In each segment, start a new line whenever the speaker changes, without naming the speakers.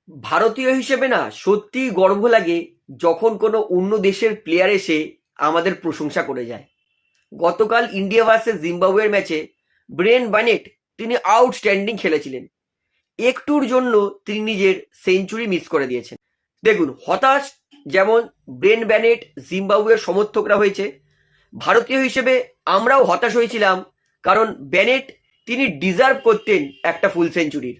ভারতীয় হিসেবে না সত্যিই গর্ব লাগে যখন কোনো অন্য দেশের প্লেয়ার এসে আমাদের প্রশংসা করে যায়। গতকাল ইন্ডিয়া ভার্সেস জিম্বাবুয়ের ম্যাচে ব্রেন বানেট তিনি আউটস্ট্যান্ডিং খেলেছিলেন। একটুর জন্য তিনি নিজের সেঞ্চুরি মিস করে দিয়েছেন। দেখুন, হতাশ যেমন ব্রেন ব্যানেট জিম্বাবুয়ের সমর্থকরা হয়েছে, ভারতীয় হিসেবে আমরাও হতাশ হয়েছিলাম, কারণ ব্যানেট তিনি ডিজার্ভ করতেন একটা ফুল সেঞ্চুরির।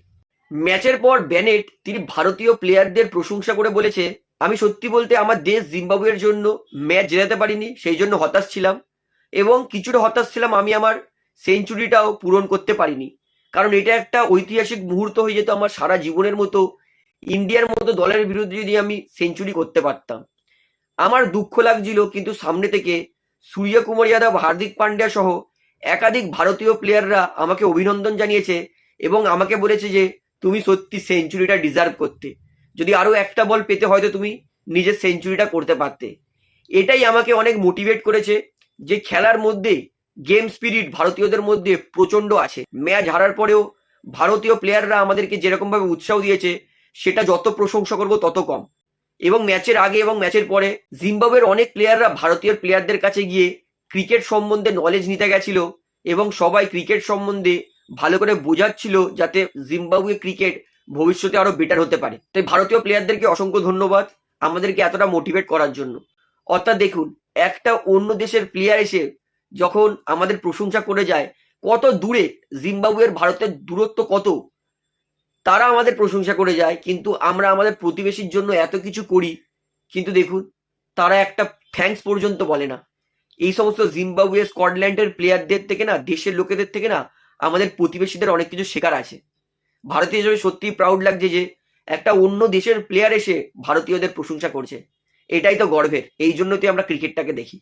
ম্যাচের পর ব্যানেট তিনি ভারতীয় প্লেয়ারদের প্রশংসা করে বলেছে, আমি সত্যি বলতে আমার দেশ জিম্বাবুয়ের জন্য ম্যাচ জেতাতে পারিনি, সেই জন্য হতাশ ছিলাম, এবং কিছুটা হতাশ ছিলাম আমি আমার সেঞ্চুরিটাও পূরণ করতে পারিনি, কারণ এটা একটা ঐতিহাসিক মুহূর্ত হয়ে যেত আমার সারা জীবনের মতো। ইন্ডিয়ার মতো দলের বিরুদ্ধে যদি আমি সেঞ্চুরি করতে পারতাম, আমার দুঃখ লাগছিল, কিন্তু সামনে থেকে সূর্যকুমার যাদব, হার্দিক পান্ডিয়া সহ একাধিক ভারতীয় প্লেয়াররা আমাকে অভিনন্দন জানিয়েছে এবং আমাকে বলেছে যে তুমি সত্যি সেঞ্চুরিটা ডিজার্ভ করতে, যদি আরও একটা বল পেতে হয়তো তুমি নিজের সেঞ্চুরিটা করতে পারতে। এটাই আমাকে অনেক মোটিভেট করেছে যে খেলার মধ্যে গেম স্পিরিট ভারতীয়দের মধ্যে প্রচণ্ড আছে। ম্যাচ হারার পরেও ভারতীয় প্লেয়াররা আমাদেরকে যেরকমভাবে উৎসাহ দিয়েছে, সেটা যত প্রশংসা করব তত কম। এবং ম্যাচের আগে এবং ম্যাচের পরে জিম্বাবুয়ের অনেক প্লেয়াররা ভারতীয় প্লেয়ারদের কাছে গিয়ে ক্রিকেট সম্বন্ধে নলেজ নিতে গেছিল এবং সবাই ক্রিকেট সম্বন্ধে ভালো করে বোঝাচ্ছিল যাতে জিম্বাবুয়ে ক্রিকেট ভবিষ্যতে আরো বেটার হতে পারে। তাই ভারতীয় প্লেয়ারদেরকে অসংখ্য ধন্যবাদ আমাদেরকে এতটা মোটিভেট করার জন্য। অর্থাৎ দেখুন, একটা অন্য দেশের প্লেয়ার এসে যখন আমাদের প্রশংসা করে যায়, কত দূরে জিম্বাবুয়ের ভারতের দূরত্ব কত, তারা আমাদের প্রশংসা করে যায়, কিন্তু আমরা আমাদের প্রতিবেশীর জন্য এত কিছু করি, কিন্তু দেখুন তারা একটা থ্যাঙ্কস পর্যন্ত বলে না। এই সমস্ত জিম্বাবুয়ে স্কটল্যান্ডের প্লেয়ারদের থেকে না, দেশের লোকেদের থেকে না, আমাদের প্রতিবেশীদের অনেক কিছু শেখার আছে। ভারতীয় হিসেবে সত্যিই প্রাউড লাগছে যে একটা অন্য দেশের প্লেয়ার এসে ভারতীয়দের প্রশংসা করছে। এটাই তো গর্বের, এই জন্যই তো আমরা ক্রিকেটটাকে দেখি।